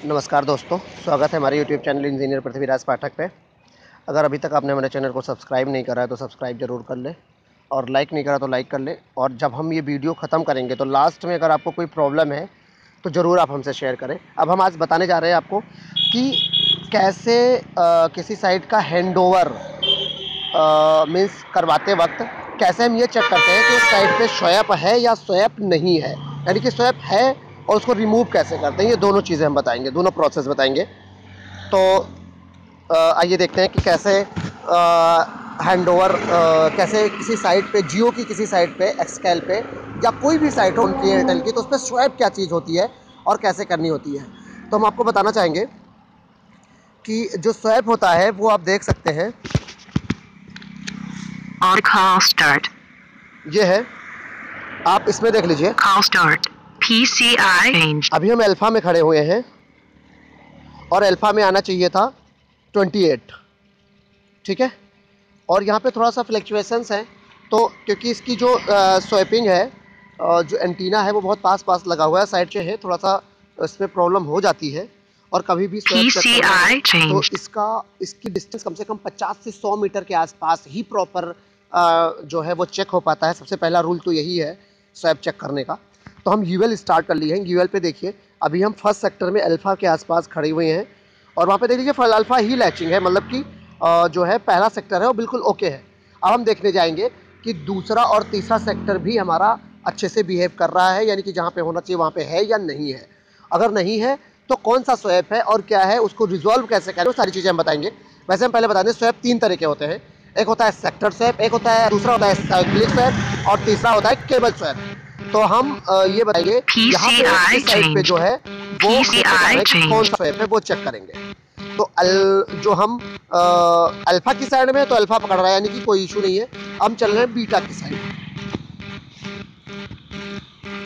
नमस्कार दोस्तों, स्वागत है हमारे यूट्यूब चैनल इंजीनियर पृथ्वीराज पाठक पे। अगर अभी तक आपने हमारे चैनल को सब्सक्राइब नहीं करा है तो सब्सक्राइब ज़रूर कर लें और लाइक नहीं करा तो लाइक कर लें। और जब हम ये वीडियो ख़त्म करेंगे तो लास्ट में अगर आपको कोई प्रॉब्लम है तो ज़रूर आप हमसे शेयर करें। अब हम आज बताने जा रहे हैं आपको कि कैसे किसी साइट का हैंडओवर मीन्स करवाते वक्त कैसे हम ये चेक करते हैं कि उस साइट पे स्वैप है या स्वैप नहीं है, यानी कि स्वैप है और उसको रिमूव कैसे करते हैं। ये दोनों चीज़ें हम बताएंगे, दोनों प्रोसेस बताएंगे। तो आइए देखते हैं कि कैसे हैंडओवर कैसे किसी साइट पे, जियो की किसी साइट पे, एक्सकेल पे या कोई भी साइट हो उनकी, एयरटेल की, तो उस पर स्वैप क्या चीज़ होती है और कैसे करनी होती है। तो हम आपको बताना चाहेंगे कि जो स्वैप होता है वो आप देख सकते हैं, On call start. ये है, आप इसमें देख लीजिए। Call start. PCI changed. अभी हम अल्फ़ा में खड़े हुए हैं और अल्फ़ा में आना चाहिए था 28, ठीक है। और यहाँ पे थोड़ा सा फ्लक्चुएशंस हैं, तो क्योंकि इसकी जो स्वैपिंग है, जो एंटीना है वो बहुत पास पास लगा हुआ है, साइड से है, थोड़ा सा इसमें प्रॉब्लम हो जाती है। और कभी भी स्वैप चेक करना है तो इसकी डिस्टेंस कम से कम 50 से 100 मीटर के आसपास ही प्रॉपर जो है वो चेक हो पाता है। सबसे पहला रूल तो यही है स्वैप चेक करने का। तो हम यूएल स्टार्ट कर लिए हैं। यूएल पे देखिए, अभी हम फर्स्ट सेक्टर में अल्फ़ा के आसपास खड़े हुए हैं और वहाँ पे देख लीजिए अल्फ़ा ही लैचिंग है, मतलब कि जो है पहला सेक्टर है वो बिल्कुल ओके है। अब हम देखने जाएंगे कि दूसरा और तीसरा सेक्टर भी हमारा अच्छे से बिहेव कर रहा है, यानी कि जहाँ पे होना चाहिए वहाँ पे है या नहीं है। अगर नहीं है तो कौन सा स्वैप है और क्या है, उसको रिजॉल्व कैसे करें, वो सारी चीज़ें हम बताएंगे। वैसे हम पहले बता दें, स्वैप 3 तरह के होते हैं। एक होता है सेक्टर स्वैप, एक होता है, दूसरा होता है साइक्लिक स्वैप और तीसरा होता है केबल स्वैप। तो हम ये बताएंगे यहाँ पे इस साइड पे जो है वो कौन सा स्वैप है वो चेक करेंगे। तो जो हम अल्फा की साइड में है तो अल्फा पकड़ रहा है, यानी कि कोई इशू नहीं है। हम चल रहे हैं बीटा की साइड।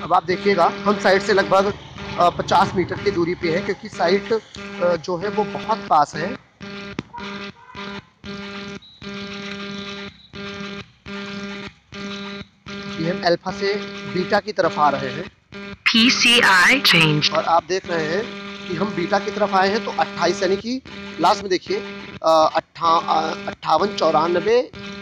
अब आप देखिएगा, हम साइड से लगभग 50 मीटर की दूरी पे है, क्योंकि साइट जो है वो बहुत पास है। ये हम अल्फा से बीटा की तरफ आ रहे हैं। PCI changed. और आप देख रहे हैं कि हम बीटा की तरफ आए हैं तो 28, यानी कि लास्ट में देखिए 58, 94,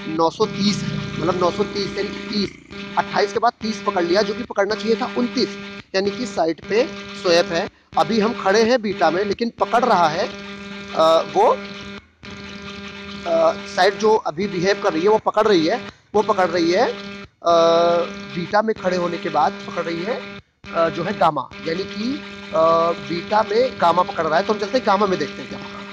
930 है, मतलब 930 यानी कि 30, 28 के बाद 30 पकड़ लिया, जो कि पकड़ना चाहिए था 29, यानी कि साइड पे स्वैप है। अभी हम खड़े हैं बीटा में, लेकिन पकड़ रहा है वो साइड जो अभी बिहेव कर रही है, वो पकड़ रही है बीटा में खड़े होने के बाद पकड़ रही है जो है गामा, यानी कि बीटा में गामा पकड़ रहा है। तो हम चलते हैं गामा में, देखते हैं क्या पकड़ रहा है।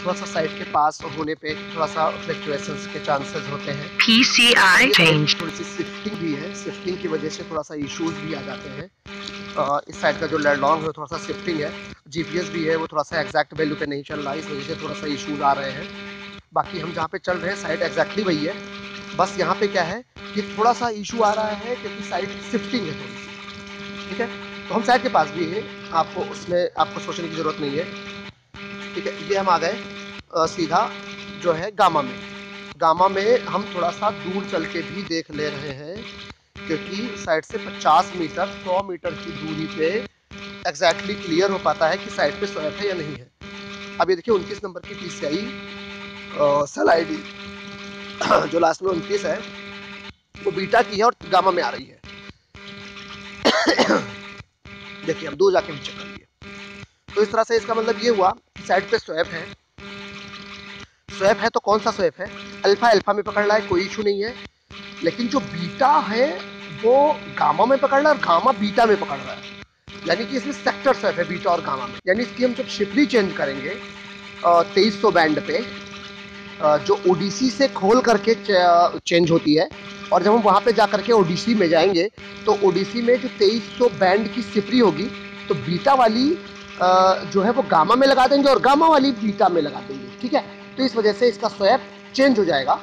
थोड़ा सा साइड के पास होने पे थोड़ा सा फ्लक्चुएशंस के चांसेस होते हैं। PCI changed. थोड़ी सी शिफ्टिंग भी है, शिफ्टिंग की वजह से थोड़ा सा इश्यूज भी आ जाते हैं। इस साइड का जो लैंडलॉन्ग है थोड़ा सा शिफ्टिंग है, जीपीएस भी है वो थोड़ा सा एग्जैक्ट वैल्यू पे नहीं चल रहा है, इस वजह से थोड़ा सा इश्यूज आ रहे हैं। बाकी हम जहाँ पे चल रहे हैं साइड एग्जैक्टली वही है, बस यहाँ पे क्या है कि थोड़ा सा इशू आ रहा है क्योंकि साइड शिफ्टिंग है थोड़ी सी, ठीक है। तो हम साइड के पास भी है, आपको उसमें आपको सोचने की ज़रूरत नहीं है, ठीक है। ये हम आ गए सीधा जो है गामा में। गामा में हम थोड़ा सा दूर चल के भी देख ले रहे हैं, क्योंकि साइड से 50 मीटर 100 मीटर की दूरी पे एग्जैक्टली क्लियर हो पाता है कि साइड पे स्वैप है या नहीं है। अब ये देखिए 29 नंबर की PCI सेल ID जो लास्ट में 29 है वो बीटा की है और गामा में आ रही है। देखिए हम दूर जाके भी चेक कर लिए। तो इस तरह से इसका मतलब ये हुआ कि साइड पे स्वैप है। स्वैप है तो कौन सा स्वैप है? अल्फा अल्फा में पकड़ रहा है, कोई इशू नहीं है। लेकिन जो बीटा है वो गामा में पकड़ रहा है और गामा बीटा में पकड़ रहा है, यानी कि इसमें सेक्टर स्वैप है बीटा और गामा में। यानी इसकी हम जब शिफ्टली चेंज करेंगे 2300 बैंड पे, जो ओडीसी से खोल करके चेंज होती है, और जब हम वहाँ पे जा करके ओडीसी में जाएंगे तो ओडीसी में जो 2300 बैंड की सिफरी होगी, तो बीटा वाली जो है वो गामा में लगा देंगे और गामा वाली बीटा में लगा देंगे, ठीक है। तो इस वजह से इसका स्वैप चेंज हो जाएगा,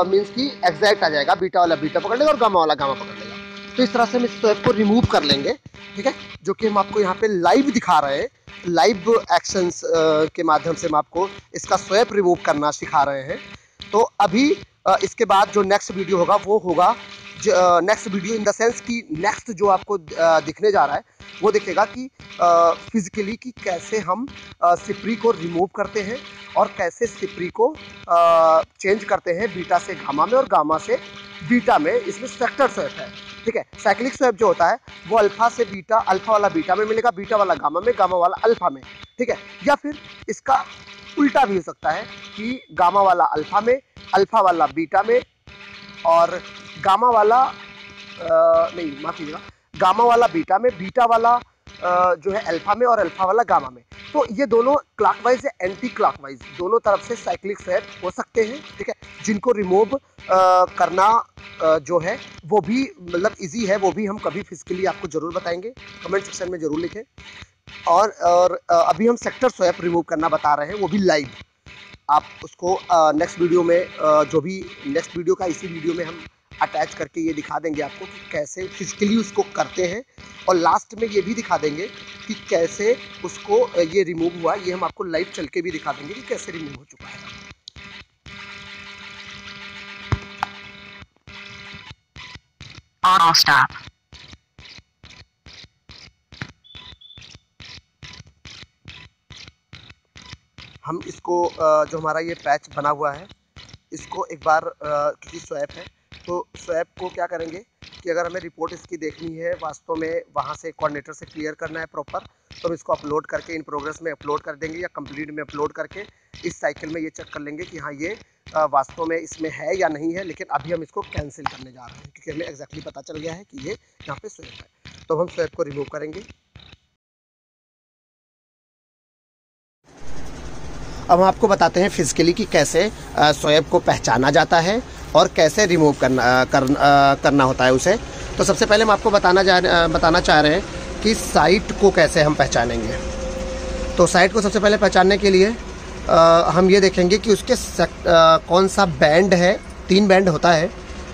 मीन्स कि एग्जैक्ट आ जाएगा, बीटा वाला बीटा पकड़ लेगा और गामा वाला गामा पकड़ लेगा। तो इस तरह से हम इस स्वैप को रिमूव कर लेंगे, ठीक है, जो कि हम आपको यहाँ पे लाइव दिखा रहे हैं। लाइव एक्शंस के माध्यम से हम आपको इसका स्वैप रिमूव करना सिखा रहे हैं। तो अभी इसके बाद जो नेक्स्ट वीडियो होगा वो होगा next video in the sense कि नेक्स्ट जो आपको दिखने जा रहा है वो दिखेगा कि फिजिकली कि कैसे हम सिप्री को रिमूव करते हैं और कैसे सिप्री को चेंज करते हैं बीटा से गामा में और गामा से बीटा में। इसमें सेक्टर स्वैप है, ठीक है। साइक्लिक स्वैप जो होता है वो अल्फा से बीटा, अल्फा वाला बीटा में मिलेगा, बीटा वाला गामा में, गामा वाला अल्फा में, ठीक है। या फिर इसका उल्टा भी हो सकता है कि गामा वाला अल्फा में, अल्फा वाला बीटा में और गामा वाला नहीं माफ कीजिएगा, गामा वाला बीटा में, बीटा वाला जो है अल्फा में और अल्फा वाला गामा में। तो ये दोनों क्लॉकवाइज या एंटी क्लॉकवाइज दोनों तरफ से साइक्लिक स्वैप हो सकते हैं, ठीक है। जिनको रिमूव करना जो है वो भी मतलब इजी है, वो भी हम कभी फिजिकली आपको जरूर बताएंगे, कमेंट सेक्शन में जरूर लिखें। और अभी हम सेक्टर स्वैप रिमूव करना बता रहे हैं, वो भी लाइव। आप उसको नेक्स्ट वीडियो में जो भी नेक्स्ट वीडियो का इसी वीडियो में हम अटैच करके ये दिखा देंगे आपको कि कैसे फिजिकली उसको करते हैं, और लास्ट में ये भी दिखा देंगे कि कैसे उसको ये रिमूव हुआ। ये हम आपको लाइव चल के भी दिखा देंगे कि कैसे रिमूव हो चुका है। Auto stop. हम इसको जो हमारा ये पैच बना हुआ है इसको एक बार क्योंकि स्वैप है तो स्वैप को क्या करेंगे कि अगर हमें रिपोर्ट इसकी देखनी है वास्तव में वहाँ से कोऑर्डिनेटर से क्लियर करना है प्रॉपर, तो हम इसको अपलोड करके इन प्रोग्रेस में अपलोड कर देंगे या कंप्लीट में अपलोड करके इस साइकिल में ये चेक कर लेंगे कि हाँ ये वास्तव में इसमें है या नहीं है। लेकिन अभी हम इसको कैंसिल करने जा रहे हैं क्योंकि हमें एग्जैक्टली पता चल गया है कि ये यहाँ पे स्वैप है, तो हम स्वैप को रिमूव करेंगे। अब हम आपको बताते हैं फिजिकली कि कैसे स्वैप को पहचाना जाता है और कैसे रिमूव करना होता है उसे। तो सबसे पहले हम आपको बताना चाह रहे हैं कि साइट को कैसे हम पहचानेंगे। तो साइट को सबसे पहले पहचानने के लिए हम ये देखेंगे कि उसके कौन सा बैंड है। 3 बैंड होता है,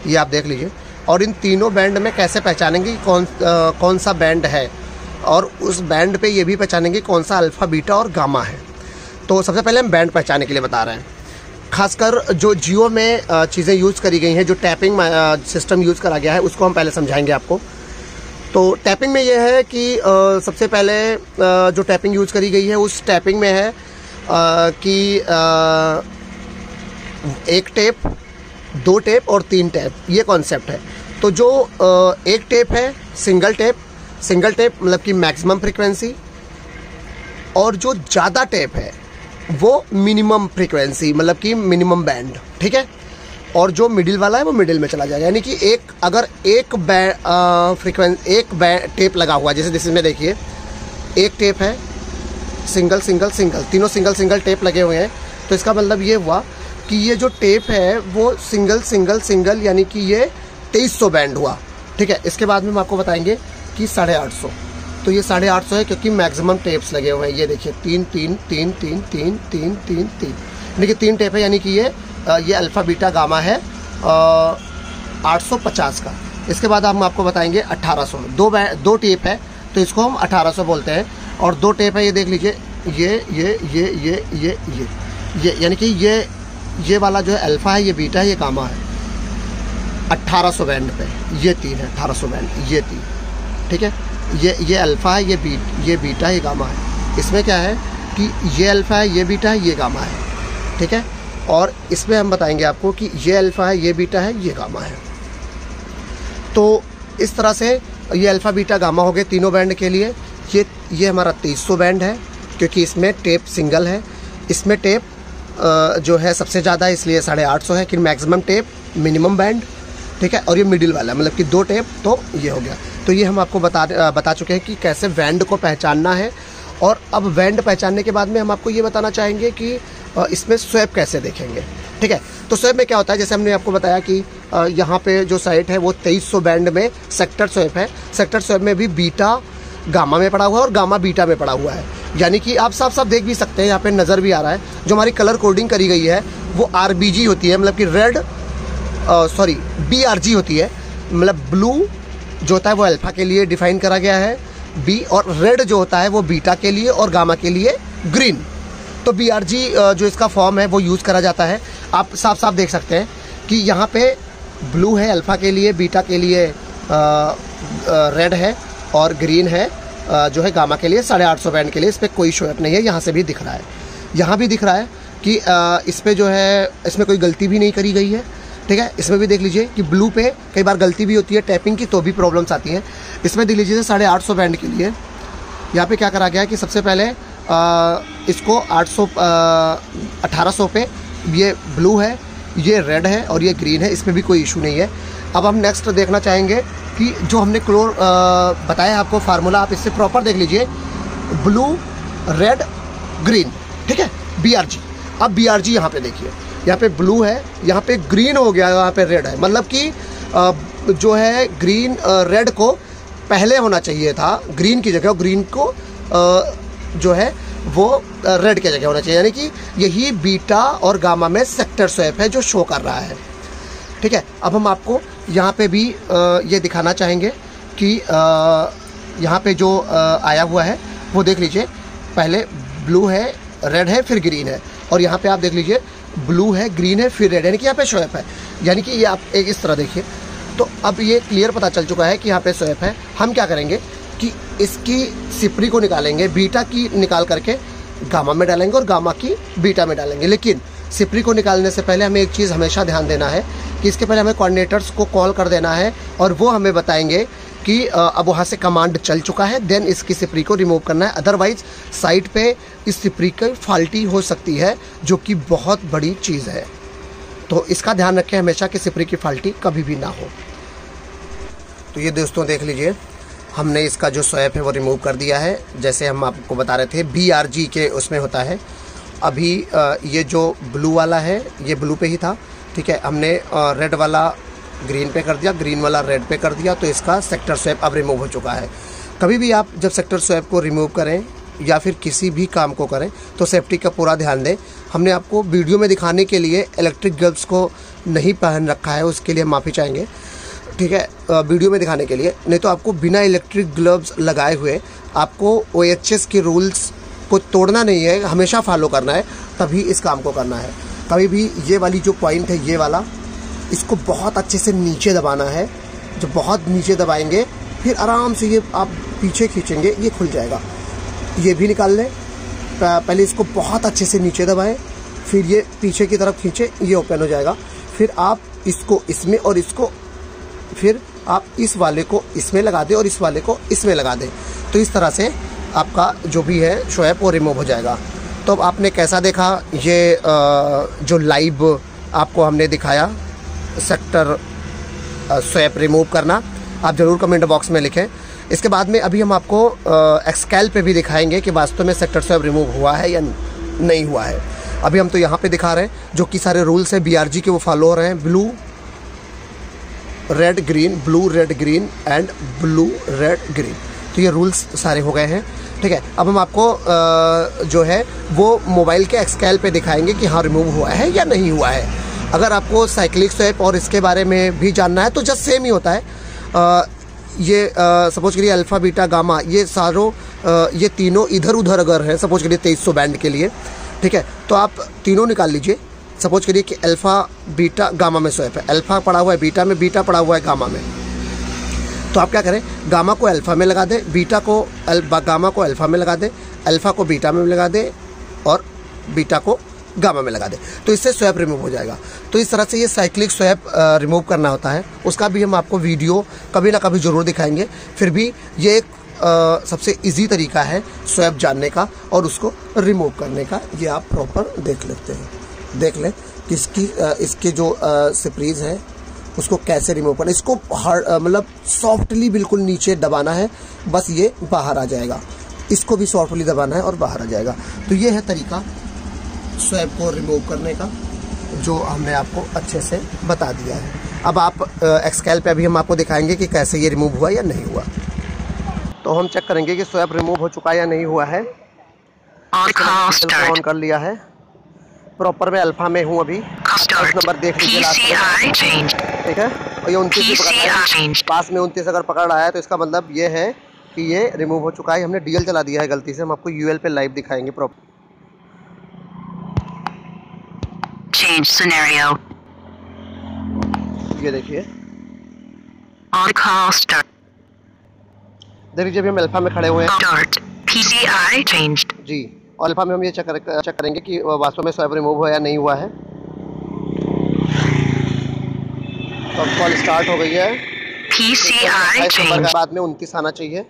ये आप देख लीजिए, और इन तीनों बैंड में कैसे पहचानेंगे कौन सा बैंड है, और उस बैंड पे ये भी पहचानेंगे कौन सा अल्फ़ा, बीटा और गामा है। तो सबसे पहले हम बैंड पहचानने के लिए बता रहे हैं। खासकर जो जियो में चीज़ें यूज़ करी गई हैं, जो टैपिंग सिस्टम यूज़ करा गया है, उसको हम पहले समझाएंगे आपको। तो टैपिंग में ये है कि सबसे पहले जो टैपिंग यूज़ करी गई है उस टैपिंग में है कि 1 टेप, 2 टेप और 3 टेप, ये कॉन्सेप्ट है। तो जो 1 टेप है सिंगल टेप मतलब कि मैक्सिमम फ्रीक्वेंसी, और जो ज़्यादा टेप है वो मिनिमम फ्रीक्वेंसी मतलब कि मिनिमम बैंड, ठीक है। और जो मिडिल वाला है वो मिडिल में चला जाएगा। यानी कि अगर एक टेप लगा हुआ, जैसे इसमें देखिए 1 टेप है, सिंगल, तीनों सिंगल टेप लगे हुए हैं, तो इसका मतलब ये हुआ कि ये जो टेप है वो सिंगल यानी कि ये 2300 बैंड हुआ, ठीक है। इसके बाद में हम आपको बताएंगे कि 850, तो ये 850 है क्योंकि मैक्सिमम टेप्स लगे हुए हैं। ये देखिए 3 देखिए 3 टेप है, यानी कि ये अल्फ़ा, बीटा, गामा है 850 का। इसके बाद हम आपको बताएंगे 1800। 2 टेप है तो इसको हम 1800 बोलते हैं, और 2 टेप है, ये देख लीजिए ये यानी कि ये वाला जो है अल्फ़ा है, ये बीटा है, ये गामा है 1800 बैंड पे। ये 3 है 1800 बैंड, ये 3, ठीक है। ये अल्फ़ा है, ये बीटा है, ये गामा है। इसमें क्या है कि ये अल्फ़ा है, ये बीटा है, ये गामा है, ठीक है। और इसमें हम बताएंगे आपको कि ये अल्फ़ा है, ये बीटा है, ये गामा है। तो इस तरह से ये अल्फ़ा, बीटा, गामा हो गए तीनों बैंड के लिए। ये हमारा 2300 बैंड है क्योंकि इसमें टेप सिंगल है। इसमें टेप जो है सबसे ज़्यादा है इसलिए 850 है, कि मैक्सिमम टेप मिनिमम बैंड, ठीक है। और ये मिडिल वाला मतलब कि 2 टेप, तो ये हो गया। तो ये हम आपको बता चुके हैं कि कैसे बैंड को पहचानना है। और अब बैंड पहचानने के बाद में हम आपको ये बताना चाहेंगे कि इसमें स्वैप कैसे देखेंगे, ठीक है। तो स्वैप में क्या होता है, जैसे हमने आपको बताया कि यहाँ पे जो साइट है वो 2300 बैंड में सेक्टर स्वैप है। सेक्टर स्वैप में भी बीटा गामा में पड़ा हुआ है और गामा बीटा में पड़ा हुआ है। यानी कि आप साफ देख भी सकते हैं, यहाँ पे नज़र भी आ रहा है। जो हमारी कलर कोडिंग करी गई है वो RBG होती है, मतलब कि BRG होती है, मतलब ब्लू जो होता है वो अल्फ़ा के लिए डिफाइन करा गया है, बी, और रेड जो होता है वो बीटा के लिए और गामा के लिए ग्रीन। तो BRG जो इसका फॉर्म है वो यूज़ करा जाता है। आप साफ देख सकते हैं कि यहाँ पे ब्लू है अल्फ़ा के लिए, बीटा के लिए रेड है और ग्रीन है जो है गामा के लिए 850 बैंड के लिए इस पर कोई शो अप नहीं है। यहाँ से भी दिख रहा है, यहाँ भी दिख रहा है कि इस पर जो है इसमें कोई गलती भी नहीं करी गई है, ठीक है। इसमें भी देख लीजिए कि ब्लू पे कई बार गलती भी होती है टैपिंग की, तो भी प्रॉब्लम्स आती हैं। इसमें देख लीजिए 850 बैंड के लिए यहाँ पे क्या करा गया है कि सबसे पहले इसको 1800 पे ये ब्लू है, ये रेड है और ये ग्रीन है, इसमें भी कोई इशू नहीं है। अब हम नेक्स्ट देखना चाहेंगे कि जो हमने क्लोर बताया आपको फार्मूला, आप इससे प्रॉपर देख लीजिए, ब्लू रेड ग्रीन, ठीक है, BRG। अब BRG यहाँ पे देखिए, यहाँ पे ब्लू है, यहाँ पे ग्रीन हो गया, यहाँ पे रेड है, मतलब कि जो है ग्रीन रेड को पहले होना चाहिए था ग्रीन की जगह, और ग्रीन को जो है वो रेड की जगह होना चाहिए, यानी कि यही बीटा और गामा में सेक्टर स्वैप है जो शो कर रहा है, ठीक है। अब हम आपको यहाँ पे भी ये दिखाना चाहेंगे कि यहाँ पे जो आया हुआ है वो देख लीजिए, पहले ब्लू है, रेड है, फिर ग्रीन है, और यहाँ पे आप देख लीजिए ब्लू है, ग्रीन है, फिर रेड, यानी कि यहाँ पे स्वैप है, यानी कि ये आप एक इस तरह देखिए। तो अब ये क्लियर पता चल चुका है कि यहाँ पे स्वैप है। हम क्या करेंगे कि इसकी सिपरी को निकालेंगे, बीटा की निकाल करके गामा में डालेंगे और गामा की बीटा में डालेंगे। लेकिन सिपरी को निकालने से पहले हमें एक चीज़ हमेशा ध्यान देना है कि इसके पहले हमें कोऑर्डिनेटर्स को कॉल कर देना है और वो हमें बताएंगे कि अब वहाँ से कमांड चल चुका है, देन इसकी सिपरी को रिमूव करना है। अदरवाइज साइड पे इस सिपरी की फॉल्टी हो सकती है, जो कि बहुत बड़ी चीज़ है। तो इसका ध्यान रखें हमेशा कि सिपरी की फॉल्टी कभी भी ना हो। तो ये दोस्तों देख लीजिए, हमने इसका जो स्वैप है वो रिमूव कर दिया है, जैसे हम आपको बता रहे थे BRG के उसमें होता है। अभी ये जो ब्लू वाला है ये ब्लू पे ही था, ठीक है, हमने रेड वाला ग्रीन पे कर दिया, ग्रीन वाला रेड पे कर दिया, तो इसका सेक्टर स्वैप अब रिमूव हो चुका है। कभी भी आप जब सेक्टर स्वैप को रिमूव करें या फिर किसी भी काम को करें तो सेफ्टी का पूरा ध्यान दें। हमने आपको वीडियो में दिखाने के लिए इलेक्ट्रिक ग्लव्स को नहीं पहन रखा है, उसके लिए माफ़ी चाहेंगे, ठीक है, वीडियो में दिखाने के लिए। नहीं तो आपको बिना इलेक्ट्रिक ग्लव्स लगाए हुए आपको OHS के रूल्स को तोड़ना नहीं है, हमेशा फॉलो करना है, तभी इस काम को करना है। कभी भी ये वाली जो पॉइंट है ये वाला, इसको बहुत अच्छे से नीचे दबाना है। जब बहुत नीचे दबाएंगे फिर आराम से ये आप पीछे खींचेंगे, ये खुल जाएगा। ये भी निकाल लें, पहले इसको बहुत अच्छे से नीचे दबाएं, फिर ये पीछे की तरफ खींचे, ये ओपन हो जाएगा। फिर आप इसको इसमें और इसको, फिर आप इस वाले को इसमें लगा दें और इस वाले को इसमें लगा दें। तो इस तरह से आपका जो भी है स्वैप वो रिमूव हो जाएगा। तो अब आपने कैसा देखा ये जो लाइव आपको हमने दिखाया सेक्टर स्वैप रिमूव करना, आप ज़रूर कमेंट बॉक्स में लिखें। इसके बाद में अभी हम आपको एक्सकैल पे भी दिखाएंगे कि वास्तव में सेक्टर स्वैप रिमूव हुआ है या नहीं हुआ है। अभी हम तो यहाँ पे दिखा रहे हैं जो कि सारे रूल्स हैं BRG के, वो फॉलो हो रहे हैं। Blue red green, blue red green and blue red green, तो ये रूल्स सारे हो गए हैं, ठीक है। अब हम आपको जो है वो मोबाइल के एक्सकैल पे दिखाएंगे कि हाँ रिमूव हुआ है या नहीं हुआ है। अगर आपको साइक्लिक स्वैप और इसके बारे में भी जानना है तो जस्ट सेम ही होता है। ये सपोज करिए अल्फ़ा बीटा गामा, ये सारों ये तीनों इधर उधर अगर है, सपोज करिए 2300 बैंड के लिए, ठीक है, तो आप तीनों निकाल लीजिए। सपोज करिए कि अल्फ़ा बीटा गामा में स्वैप है, अल्फ़ा पड़ा हुआ है बीटा में, बीटा पड़ा हुआ है गामा में, तो आप क्या करें, गामा को अल्फ़ा में लगा दें, बीटा को गामा को अल्फ़ा में लगा दें, अल्फ़ा को बीटा में लगा दें और बीटा को गामा में लगा दें, तो इससे स्वैप रिमूव हो जाएगा। तो इस तरह से ये साइक्लिक स्वैप रिमूव करना होता है। उसका भी हम आपको वीडियो कभी ना कभी ज़रूर दिखाएंगे। फिर भी ये एक सबसे इजी तरीका है स्वैप जानने का और उसको रिमूव करने का। ये आप प्रॉपर देख लेते हैं, देख लें कि इसके जो सिपरीज है उसको कैसे रिमूव करना। इसको मतलब सॉफ्टली बिल्कुल नीचे दबाना है, बस ये बाहर आ जाएगा। इसको भी सॉफ्टली दबाना है और बाहर आ जाएगा। तो ये है तरीका स्वैप को रिमूव करने का, जो हमने आपको अच्छे से बता दिया है। अब आप एक्सकैल पे अभी हम आपको दिखाएंगे कि कैसे ये रिमूव हुआ या नहीं हुआ। तो हम चेक करेंगे कि स्वैप रिमूव हो चुका है या नहीं हुआ है। ऑन कर लिया है, प्रॉपर मैं अल्फा में हूँ अभी। नंबर देख लीजिए लास्ट, ठीक है, और ये 29 पास में 29 अगर पकड़ रहा है तो इसका मतलब ये है कि ये रिमूव हो चुका है। हमने DL चला दिया है गलती से, हम आपको UL पे लाइव दिखाएंगे प्रॉपर। Change scenario. ये देखिए, On call start. देख लीजिए अभी हम अल्फा में खड़े हुए हैं Start. PCI changed. जी, और अल्फा में हम ये चेक करेंगे कि वास्तव में स्वैप रिमूव हुआ या नहीं हुआ है। तो अब कॉल स्टार्ट हो गई है। PCI changed. बाद में 29 आना चाहिए।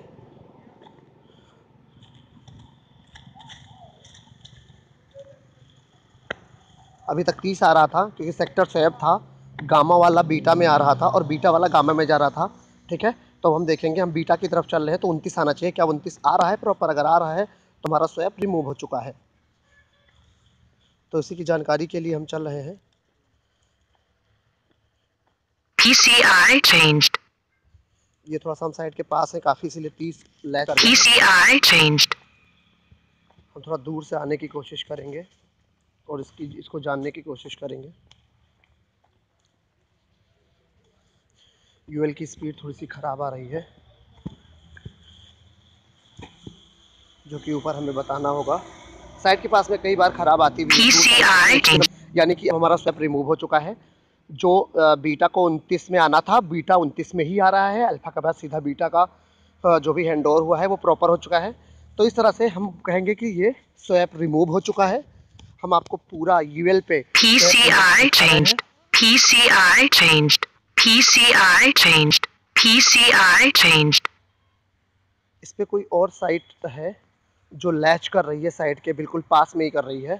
अभी तक 30 आ रहा था क्योंकि सेक्टर स्वैप था, गामा वाला बीटा में आ रहा था और बीटा वाला गामा में जा रहा था। ठीक है, तो हम देखेंगे, हम बीटा की तरफ चल रहे हैं तो 29 आना चाहिए। क्या 29 आ रहा है प्रॉपर? अगर आ रहा है तो हमारा स्वैप रिमूव हो चुका है। तो इसी की जानकारी के लिए हम चल रहे हैं। PCI changed. ये थोड़ा सा हम साइड के पास है काफ़ी, इसीलिए 30 लैच कर रहे हैं। PCI changed. हम थोड़ा दूर से आने की कोशिश करेंगे और इसको जानने की कोशिश करेंगे। यूएल की स्पीड थोड़ी सी ख़राब आ रही है, जो कि ऊपर हमें बताना होगा। साइड के पास में कई बार ख़राब आती भी है, PCI changed. यानी कि हमारा स्वैप रिमूव हो चुका है। जो बीटा को 29 में आना था, बीटा 29 में ही आ रहा है। अल्फा के बाद सीधा बीटा का जो भी हैंड ओवर हुआ है वो प्रॉपर हो चुका है। तो इस तरह से हम कहेंगे कि ये स्वैप रिमूव हो चुका है। हम आपको पूरा यूएल पे PCI changed. PCI changed. PCI changed. PCI changed. इस पे कोई और साइट है जो लैच कर रही है, साइट के बिल्कुल पास में ही कर रही है।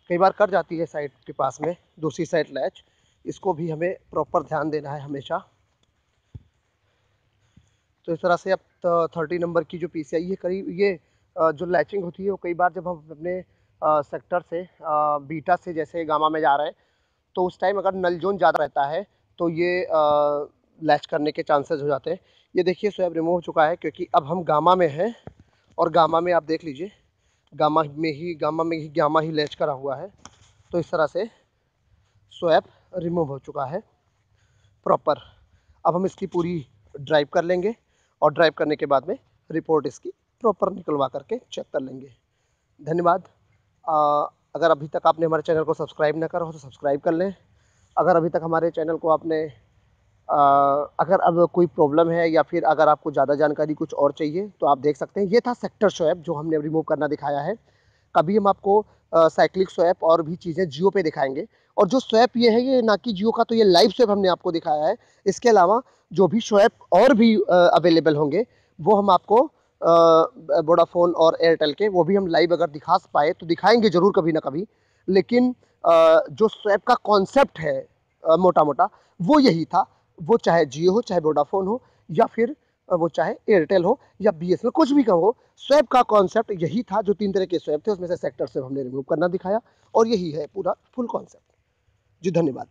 कई बार कर जाती है साइट के पास में दूसरी साइट लैच, इसको भी हमें प्रॉपर ध्यान देना है हमेशा। तो इस तरह से अब 30 नंबर की जो PCI है, करीब ये जो लैचिंग होती है वो कई बार जब हम अपने सेक्टर से बीटा से जैसे गामा में जा रहे हैं तो उस टाइम अगर नल जोन ज़्यादा रहता है तो ये लैच करने के चांसेस हो जाते हैं। ये देखिए स्वैप रिमूव हो चुका है क्योंकि अब हम गामा में हैं और गामा में आप देख लीजिए गामा ही लैच करा हुआ है। तो इस तरह से स्वैप रिमूव हो चुका है प्रॉपर। अब हम इसकी पूरी ड्राइव कर लेंगे और ड्राइव करने के बाद में रिपोर्ट इसकी प्रॉपर निकलवा करके चेक कर लेंगे। धन्यवाद। अगर अभी तक आपने हमारे चैनल को सब्सक्राइब ना करा हो तो सब्सक्राइब कर लें। अगर अभी तक हमारे चैनल को आपने अगर अब कोई प्रॉब्लम है या फिर अगर आपको ज़्यादा जानकारी कुछ और चाहिए तो आप देख सकते हैं। ये था सेक्टर स्वैप जो हमने रिमूव करना दिखाया है। कभी हम आपको साइक्लिक स्वैप और भी चीज़ें जियो पे दिखाएंगे। और जो स्वैप ये है ये ना कि जियो का, तो ये लाइव स्वैप हमने आपको दिखाया है। इसके अलावा जो भी स्वैप और भी अवेलेबल होंगे वो हम आपको वोडाफोन और एयरटेल के वो भी हम लाइव अगर दिखा पाए तो दिखाएंगे ज़रूर कभी ना कभी। लेकिन जो स्वैप का कॉन्सेप्ट है मोटा मोटा वो यही था। वो चाहे जियो हो, चाहे वोडाफोन हो, या फिर वो चाहे एयरटेल हो या BSNL, कुछ भी का हो, स्वैप का कॉन्सेप्ट यही था। जो 3 तरह के स्वैप थे उसमें से सेक्टर स्वैप हमने रिमूव करना दिखाया और यही है पूरा फुल कॉन्सेप्ट। जी धन्यवाद।